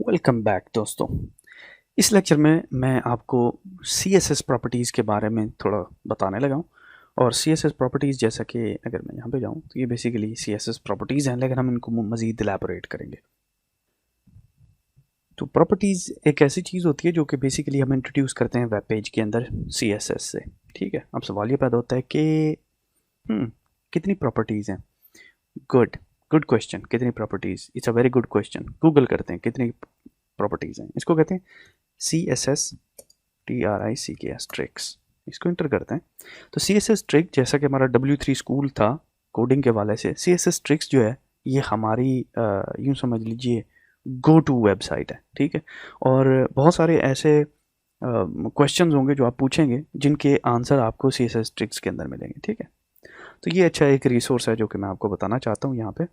Welcome back दोस्तों। इस lecture में मैं आपको CSS प्रॉपर्टीज़ के बारे में थोड़ा बताने लगा हूँ। और CSS प्रॉपर्टीज़ जैसा कि अगर मैं यहाँ पे जाऊँ तो ये बेसिकली CSS प्रॉपर्टीज़ हैं, लेकिन हम इनको मज़ीद इलैबोरेट करेंगे। तो प्रॉपर्टीज़ एक ऐसी चीज़ होती है जो कि बेसिकली हम इंट्रोड्यूस करते हैं वेब पेज के अंदर CSS से। ठीक है, अब सवाल ये पैदा होता है कि कितनी प्रॉपर्टीज़ हैं। Good good question. कितनी properties, it's a very good question. Google करते हैं कितनी प्रॉपर्टीज़ हैं। इसको कहते हैं CSS TRICKS ट्रिक्स। इसको इंटर करते हैं तो CSS ट्रिक, जैसा कि हमारा W3 स्कूल था कोडिंग के वाले से, CSS ट्रिक्स जो है ये हमारी यूँ समझ लीजिए गो टू वेबसाइट है। ठीक है, और बहुत सारे ऐसे क्वेश्चंस होंगे जो आप पूछेंगे जिनके आंसर आपको CSS ट्रिक्स के अंदर मिलेंगे। ठीक है, तो ये अच्छा एक रिसोर्स है जो कि मैं आपको बताना चाहता हूँ यहाँ पे,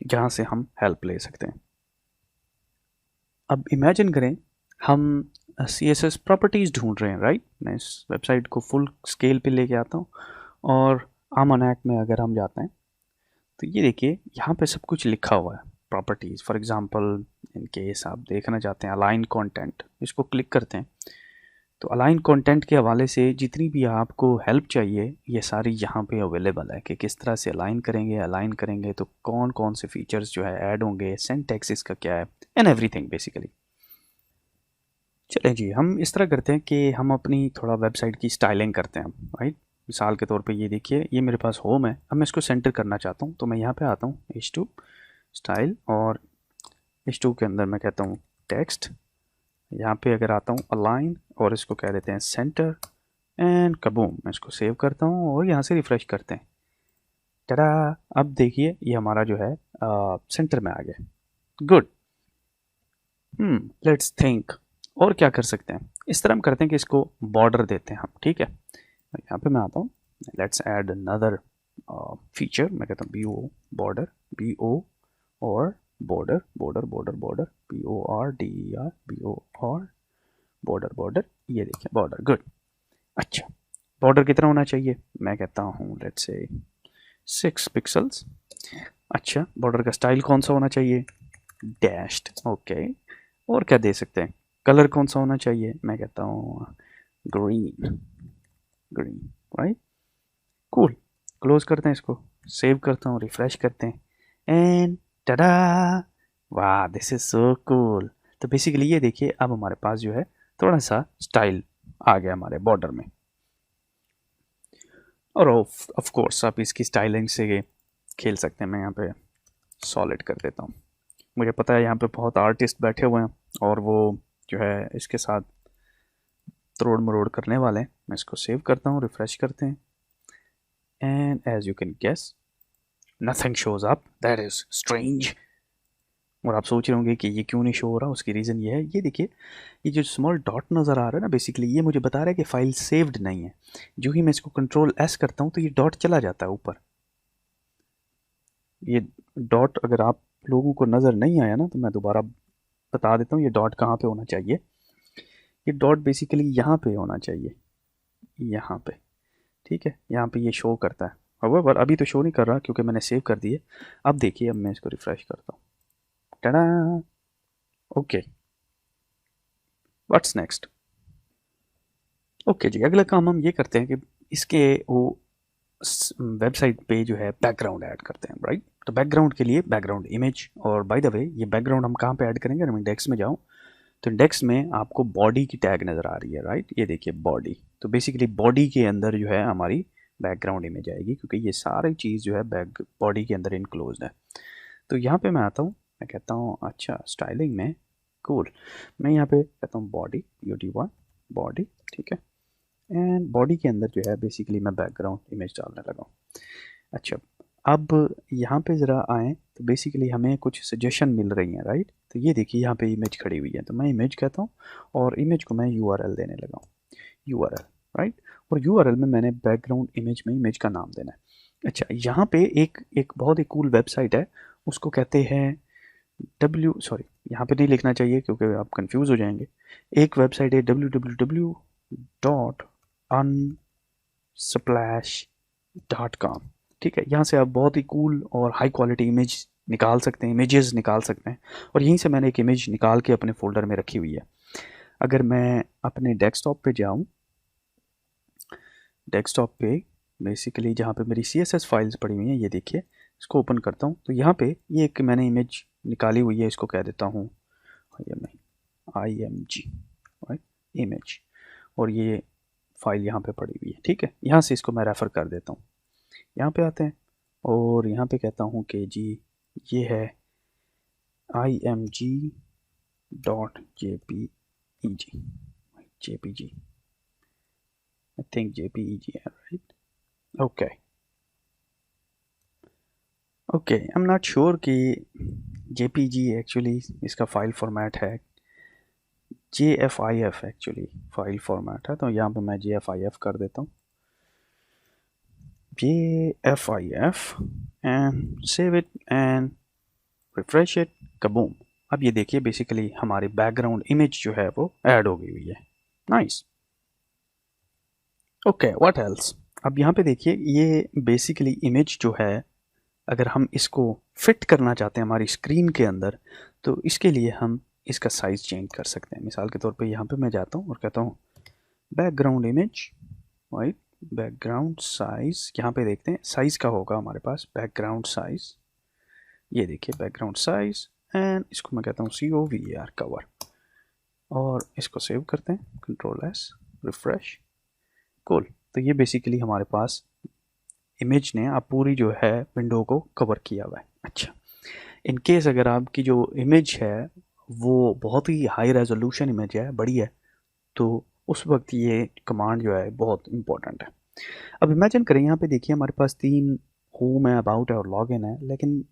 जहाँ से हम हेल्प ले सकते हैं। अब इमेजिन करें हम CSS प्रॉपर्टीज़ ढूंढ रहे हैं, राइट। मैं इस वेबसाइट को फुल स्केल पे लेके आता हूँ और आमन एक्ट में अगर हम जाते हैं तो ये देखिए यहाँ पे सब कुछ लिखा हुआ है properties. For example in case आप देखना चाहते हैं अलाइन कंटेंट, इसको क्लिक करते हैं तो अलाइन कंटेंट के हवाले से जितनी भी आपको हेल्प चाहिए ये सारी यहाँ पे अवेलेबल है कि किस तरह से अलाइन करेंगे तो कौन कौन से फीचर्स जो है ऐड होंगे, सिंटैक्स इसका क्या है, एंड एवरीथिंग बेसिकली। चलें जी, हम इस तरह करते हैं कि हम अपनी थोड़ा वेबसाइट की स्टाइलिंग करते हैं, राइट। मिसाल के तौर पे ये देखिए, ये मेरे पास होम है। अब मैं इसको सेंटर करना चाहता हूँ तो मैं यहाँ पे आता हूँ H2 स्टाइल, और H2 के अंदर मैं कहता हूँ टेक्स्ट। यहाँ पे अगर आता हूँ अलाइन और इसको कह देते हैं सेंटर, एंड कबूम। मैं इसको सेव करता हूँ और यहाँ से रिफ्रेश करते हैं। टडा, अब देखिए ये हमारा जो है सेंटर में आ गया। गुड। लेट्स थिंक और क्या कर सकते हैं। इस तरह हम करते हैं कि इसको बॉर्डर देते हैं हम। ठीक है, यहाँ पे मैं आता हूँ, लेट्स ऐड अनदर फीचर। मैं कहता हूँ BO बॉर्डर, BO और border border border border BORDER BOR border border. ये देखिए बॉर्डर। गुड। अच्छा, बॉर्डर कितना होना चाहिए? मैं कहता हूँ लेट्स से 6 पिक्सल्स। अच्छा, बॉर्डर का स्टाइल कौन सा होना चाहिए? डैश्ड। ओके, और क्या दे सकते हैं? कलर कौन सा होना चाहिए? मैं कहता हूँ green. Green, right. Cool. Close करते हैं इसको, सेव करता हूँ, रिफ्रेश करते हैं, एंड टडा, वाह, दिस इज सो कूल। तो बेसिकली ये देखिए अब हमारे पास जो है थोड़ा सा स्टाइल आ गया हमारे बॉर्डर में। और ऑफ कोर्स आप इसकी स्टाइलिंग से खेल सकते हैं। मैं यहाँ पे सॉलिड कर देता हूँ। मुझे पता है यहाँ पे बहुत आर्टिस्ट बैठे हुए हैं और वो जो है इसके साथ तोड़ मरोड़ करने वाले हैं। मैं इसको सेव करता हूँ, रिफ्रेश करते हैं, and as you can guess nothing shows up. That is strange. और आप सोच रहे होंगे कि ये क्यों नहीं शो हो रहा। उसकी रीज़न ये है, ये देखिए ये जो स्मॉल डॉट नज़र आ रहा है ना, बेसिकली ये मुझे बता रहा है कि फाइल सेव्ड नहीं है। जो ही मैं इसको Ctrl+S करता हूँ तो ये डॉट चला जाता है ऊपर। ये डॉट अगर आप लोगों को नज़र नहीं आया ना तो मैं दोबारा बता देता हूँ ये डॉट कहाँ पे होना चाहिए। ये डॉट बेसिकली यहाँ पे होना चाहिए, यहाँ पे। ठीक है, यहाँ पे ये शो करता है। However, अभी तो शो नहीं कर रहा क्योंकि मैंने सेव कर दिए। अब देखिए, अब मैं इसको रिफ्रेश करता हूँ, tada. Okay, what's next? Okay ji, अगला काम हम ये करते हैं कि इसके वो वेबसाइट पे जो है बैकग्राउंड ऐड करते हैं, राइट। तो बैकग्राउंड के लिए बैकग्राउंड इमेज, और बाय द वे ये बैकग्राउंड हम कहाँ पे ऐड करेंगे? हम इंडेक्स में जाऊँ तो इंडेक्स में आपको बॉडी की टैग नज़र आ रही है, राइट। ये देखिए बॉडी। तो बेसिकली बॉडी के अंदर जो है हमारी बैकग्राउंड इमेज आएगी, क्योंकि ये सारी चीज़ जो है बैक बॉडी के अंदर इनक्लोज है। तो यहाँ पे मैं आता हूँ, मैं कहता हूँ अच्छा स्टाइलिंग में कूल, मैं यहाँ पे कहता हूँ बॉडी UD1 बॉडी। ठीक है, एंड बॉडी के अंदर जो है बेसिकली मैं बैकग्राउंड इमेज डालने लगा हूँ। अच्छा, अब यहाँ पे ज़रा आएँ तो बेसिकली हमें कुछ सजेशन मिल रही हैं, राइट। तो ये देखिए यहाँ पे इमेज खड़ी हुई है, तो मैं इमेज कहता हूँ और इमेज को मैं URL देने लगा हूँ, URL, राइट। और URL में मैंने बैकग्राउंड इमेज में इमेज का नाम देना है। अच्छा, यहाँ पे एक एक बहुत ही कूल वेबसाइट है, उसको कहते हैं सॉरी, यहाँ पे नहीं लिखना चाहिए क्योंकि आप कंफ्यूज हो जाएंगे। एक वेबसाइट है www.unsplash.com। ठीक है, यहाँ से आप बहुत ही कूल और हाई क्वालिटी इमेज निकाल सकते हैं, इमेजेस निकाल सकते हैं। और यहीं से मैंने एक इमेज निकाल के अपने फोल्डर में रखी हुई है। अगर मैं अपने डेस्कटॉप पे जाऊं, डेस्कटॉप पे बेसिकली जहाँ पे मेरी CSS फाइल्स पड़ी हुई हैं, ये देखिए, इसको ओपन करता हूँ तो यहाँ पे ये एक मैंने इमेज निकाली हुई है, इसको कह देता हूँ IMG इमेज, और ये फाइल यहाँ पे पड़ी हुई है। ठीक है, यहाँ से इसको मैं रेफ़र कर देता हूँ। यहाँ पे आते हैं और यहाँ पे कहता हूँ कि जी ये है img.jpeg, jpg, I think jpeg है, right? Okay. Okay, I am not sure कि JPG एक्चुअली इसका फाइल फॉर्मेट है, JFIF एक्चुअली फाइल फॉर्मेट है, तो यहाँ पे मैं JFIF कर देता हूँ, JFIF and save it and refresh it, kaboom. अब ये देखिए बेसिकली हमारी बैकग्राउंड इमेज जो है वो ऐड हो गई हुई है। नाइस। Okay, what else. अब यहाँ पे देखिए ये बेसिकली इमेज जो है, अगर हम इसको फिट करना चाहते हैं हमारी स्क्रीन के अंदर, तो इसके लिए हम इसका साइज़ चेंज कर सकते हैं। मिसाल के तौर पे यहाँ पे मैं जाता हूँ और कहता हूँ background image, right, background size, यहाँ पे देखते हैं साइज़ का होगा हमारे पास बैकग्राउंड साइज़। ये देखिए बैकग्राउंड साइज़, एंड इसको मैं कहता हूँ COVER कवर, और इसको सेव करते हैं, Ctrl+S, रिफ्रेश, कूल। तो ये बेसिकली हमारे पास इमेज ने आप पूरी जो है विंडो को कवर किया हुआ है। अच्छा, इन केस अगर आपकी जो इमेज है वो बहुत ही हाई रेजोल्यूशन इमेज है, बड़ी है, तो उस वक्त ये कमांड जो है बहुत इंपॉर्टेंट है। अब इमेजिन करें यहाँ पे देखिए हमारे पास 3 होम है, अबाउट है और लॉग इन है, लेकिन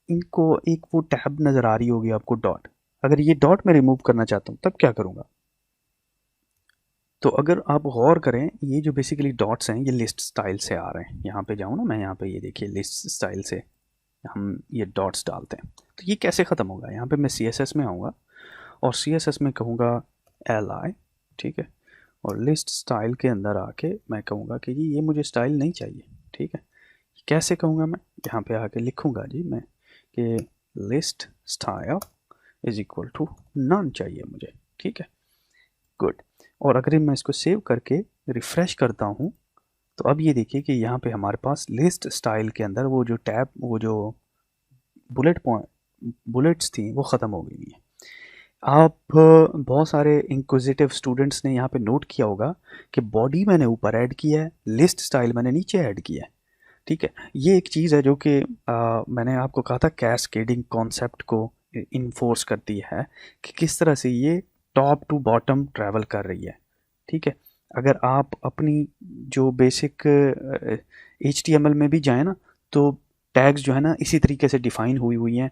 इनको एक वो टैब नज़र आ रही होगी आपको, डॉट। अगर ये डॉट मैं रिमूव करना चाहता हूँ तब क्या करूँगा? तो अगर आप गौर करें, ये जो बेसिकली डॉट्स हैं ये लिस्ट स्टाइल से आ रहे हैं। यहाँ पे जाऊँ ना मैं, यहाँ पे ये देखिए लिस्ट स्टाइल से हम ये डॉट्स डालते हैं, तो ये कैसे ख़त्म होगा? यहाँ पे मैं CSS में आऊँगा और CSS में कहूँगा li, ठीक है, और लिस्ट स्टाइल के अंदर आके मैं कहूँगा कि जी ये मुझे स्टाइल नहीं चाहिए। ठीक है, कैसे कहूँगा मैं? यहाँ पे आके लिखूँगा जी मैं कि list style is equal to none चाहिए मुझे। ठीक है, गुड। और अगर मैं इसको सेव करके रिफ़्रेश करता हूँ, तो अब ये देखिए कि यहाँ पे हमारे पास लिस्ट स्टाइल के अंदर वो जो टैब, वो जो बुलेट्स थी वो ख़त्म हो गई है। आप बहुत सारे इंक्विजिटिव स्टूडेंट्स ने यहाँ पे नोट किया होगा कि बॉडी मैंने ऊपर ऐड किया है, लिस्ट स्टाइल मैंने नीचे ऐड किया है। ठीक है, ये एक चीज़ है जो कि मैंने आपको कहा था कैस्केडिंग कॉन्सेप्ट को इन्फोर्स करती है कि किस तरह से ये टॉप टू बॉटम ट्रैवल कर रही है। ठीक है, अगर आप अपनी जो बेसिक HTML में भी जाए ना, तो टैग्स जो है ना इसी तरीके से डिफ़ाइन हुई हुई हैं,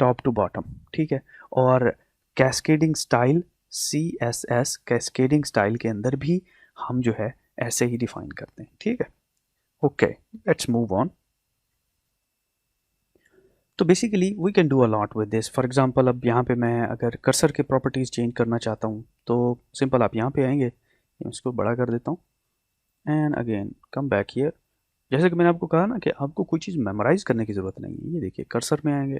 टॉप टू बॉटम। ठीक है, और cascading style, CSS cascading style के अंदर भी हम जो है ऐसे ही डिफ़ाइन करते हैं। ठीक है, ओके, लेट्स मूव ऑन। तो basically we can do a lot with this. For example अब यहाँ पे मैं अगर कर्सर के प्रॉपर्टीज़ चेंज करना चाहता हूँ, तो सिंपल आप यहाँ पे आएंगे, इसको बड़ा कर देता हूँ, and again come back here. जैसे कि मैंने आपको कहा ना कि आपको कोई चीज़ मेमोराइज़ करने की ज़रूरत नहीं है। ये देखिए कर्सर में आएंगे,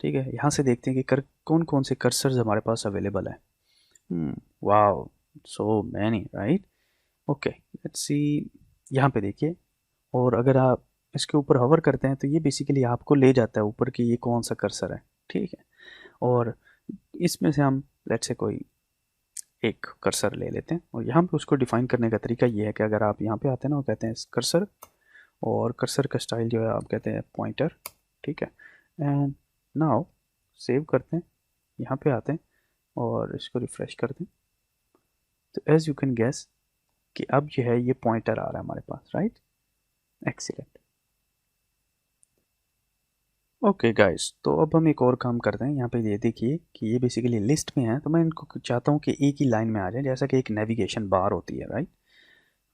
ठीक है, यहाँ से देखते हैं कि कौन कौन से कर्सर्स हमारे पास अवेलेबल है। Wow, so many, right. Okay, let's see, यहाँ पे देखिए, और अगर आप इसके ऊपर हवर करते हैं तो ये बेसिकली आपको ले जाता है ऊपर कि ये कौन सा कर्सर है। ठीक है, और इसमें से हम लेट्स से कोई एक कर्सर ले लेते हैं, और यहाँ पे उसको डिफ़ाइन करने का तरीका ये है कि अगर आप यहाँ पे आते हैं ना, वो कहते हैं कर्सर, और कर्सर का स्टाइल जो है आप कहते हैं पॉइंटर। ठीक है, एंड नाउ सेव करते हैं, यहाँ पे आते हैं और इसको रिफ़्रेश करते हैं, तो एज़ यू कैन गेस कि अब जो है ये पॉइंटर आ रहा है हमारे पास, राइट। एक्सीलेंट। ओके गाइस, तो अब हम एक और काम करते हैं। यहाँ पे ये देखिए कि ये बेसिकली लिस्ट में है, तो मैं इनको चाहता हूँ कि एक ही लाइन में आ जाए, जैसा कि एक नेविगेशन बार होती है, राइट।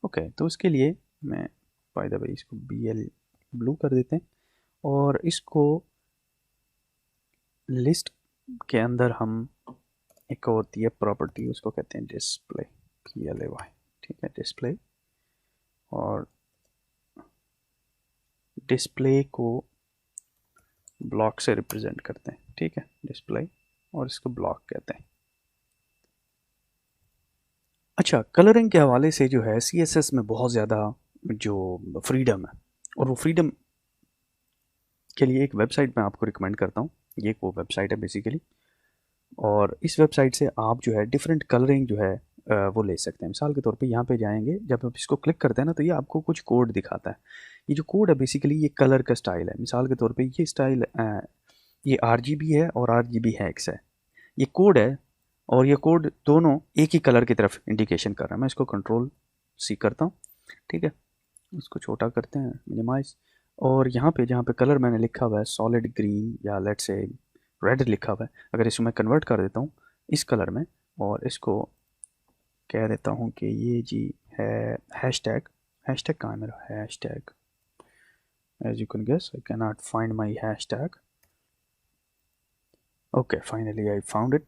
ओके, तो उसके लिए मैं बाय द वे इसको BL ब्लू कर देते हैं, और इसको लिस्ट के अंदर हम एक और होती है प्रॉपर्टी, उसको कहते हैं डिस्प्ले, PLAY। ठीक है, डिस्प्ले, और डिस्प्ले को ब्लॉक से रिप्रेजेंट करते हैं, ठीक है, डिस्प्ले, और इसको ब्लॉक कहते हैं। अच्छा, कलरिंग के हवाले से जो है CSS में बहुत ज़्यादा जो फ्रीडम है, और वो फ्रीडम के लिए एक वेबसाइट मैं आपको रिकमेंड करता हूँ। ये एक वो वेबसाइट है बेसिकली, और इस वेबसाइट से आप जो है डिफरेंट कलरिंग जो है वो ले सकते हैं। मिसाल के तौर पे यहाँ पे जाएंगे, जब आप इसको क्लिक करते हैं ना, तो ये आपको कुछ कोड दिखाता है। ये जो कोड है बेसिकली ये कलर का स्टाइल है। मिसाल के तौर पे ये स्टाइल ये RGB है और RGB हेक्स है, ये कोड है, और ये कोड दोनों एक ही कलर की तरफ इंडिकेशन कर रहा है। मैं इसको Ctrl+C करता हूँ, ठीक है, इसको छोटा करते हैं, मिनिमाइज, और यहाँ पे जहाँ पे कलर मैंने लिखा हुआ है सॉलिड ग्रीन या लेट्स से रेड लिखा हुआ है, अगर इसको मैं कन्वर्ट कर देता हूँ इस कलर में, और इसको कह देता हूँ कि ये जी है हैशटैग। हैशटैग कहाँ है मेरा hashtag? As you can guess I can not find my hashtag. Okay, finally I found it,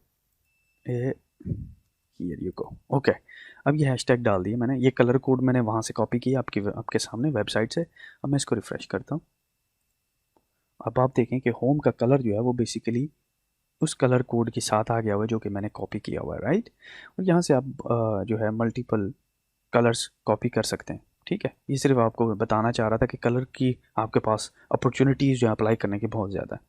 here you go. Okay, अब ये हैशटैग डाल दिए मैंने, ये कलर कोड मैंने वहाँ से कॉपी किया आपके सामने वेबसाइट से। अब मैं इसको रिफ़्रेश करता हूँ। अब आप देखें कि होम का कलर जो है वो बेसिकली उस कलर कोड के साथ आ गया हुआ है जो कि मैंने कॉपी किया हुआ है, राइट। और यहाँ से आप जो है मल्टीपल कलर्स कॉपी कर सकते हैं, ठीक है। ये सिर्फ आपको बताना चाह रहा था कि कलर की आपके पास अपॉर्चुनिटीज़ जो है अप्लाई करने की बहुत ज़्यादा है।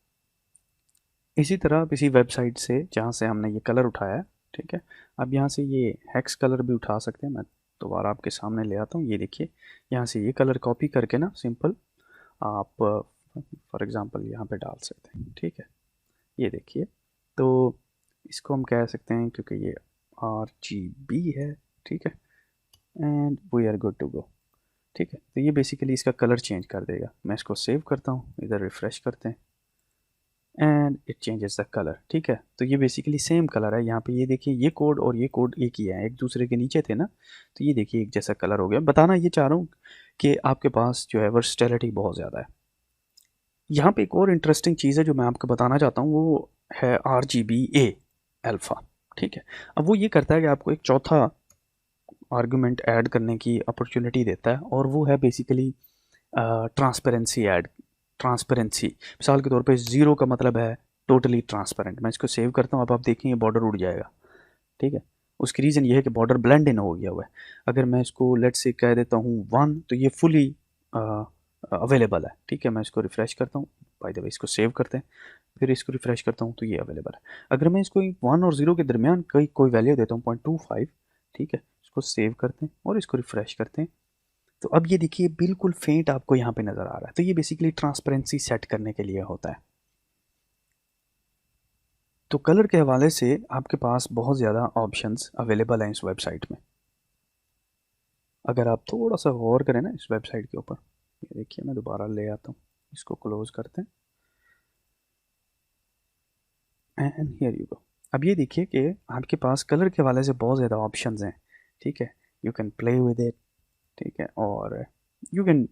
इसी तरह आप इसी वेबसाइट से जहाँ से हमने ये कलर उठाया है, ठीक है, अब यहाँ से ये हेक्स कलर भी उठा सकते हैं। मैं दोबारा आपके सामने ले आता हूँ, ये देखिए, यहाँ से ये कलर कॉपी करके ना सिंपल आप फॉर एग्ज़ाम्पल यहाँ पे डाल सकते हैं, ठीक है। ये देखिए, तो इसको हम कह सकते हैं क्योंकि ये RGB है, ठीक है, and we are good to go, ठीक है। तो ये बेसिकली इसका कलर चेंज कर देगा। मैं इसको सेव करता हूँ, इधर रिफ़्रेश करते हैं, and it changes the colour, ठीक है। तो ये बेसिकली सेम कलर है। यहाँ पे ये देखिए, ये कोड और ये कोड एक ही है, एक दूसरे के नीचे थे ना, तो ये देखिए एक जैसा कलर हो गया। बताना ये चाह रहा हूँ कि आपके पास जो है वर्सटैलिटी बहुत ज़्यादा है। यहाँ पे एक और इंटरेस्टिंग चीज़ है जो मैं आपको बताना चाहता हूँ, वो है RGBA अल्फ़ा, ठीक है। अब वो ये करता है कि आपको एक चौथा आर्गूमेंट ऐड करने की अपॉर्चुनिटी देता है, और वो है बेसिकली ट्रांसपेरेंसी ऐड। ट्रांसपेरेंसी मिसाल के तौर पे 0 का मतलब है टोटली ट्रांसपेरेंट। मैं इसको सेव करता हूँ, अब आप देखेंगे बॉर्डर उड़ जाएगा, ठीक है। उसकी रीज़न ये है कि बॉर्डर ब्लेंड इन हो गया हुआ है। अगर मैं इसको लेट्स से कह देता हूँ 1, तो ये फुली अवेलेबल है, ठीक है। मैं इसको रिफ़्रेश करता हूँ, बाय द वे इसको सेव करते हैं, फिर इसको रिफ़्रेश करता हूँ, तो ये अवेलेबल है। अगर मैं इसको 1 और 0 के दरमियान कोई वैल्यू देता हूँ 0.25, ठीक है, इसको सेव करते हैं और इसको रिफ़्रेश करते हैं, तो अब ये देखिए बिल्कुल फेंट आपको यहाँ पे नज़र आ रहा है। तो ये बेसिकली ट्रांसपेरेंसी सेट करने के लिए होता है। तो कलर के हवाले से आपके पास बहुत ज़्यादा ऑप्शंस अवेलेबल हैं इस वेबसाइट में। अगर आप थोड़ा सा गौर करें ना इस वेबसाइट के ऊपर, ये देखिए, मैं दोबारा ले आता हूँ, इसको क्लोज करते हैं, एंड हियर यू गो। अब ये देखिए कि आपके पास कलर के हवाले से बहुत ज़्यादा ऑप्शंस हैं, ठीक है। You can play with it, ठीक है, और यू कैन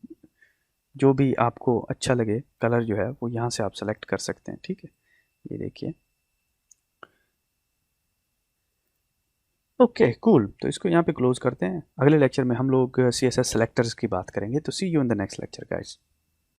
जो भी आपको अच्छा लगे कलर जो है वो यहाँ से आप सेलेक्ट कर सकते हैं, ठीक है। ये देखिए, ओके कूल। तो इसको यहाँ पे क्लोज करते हैं। अगले लेक्चर में हम लोग CSS सेलेक्टर्स की बात करेंगे। तो see you in the next lecture guys.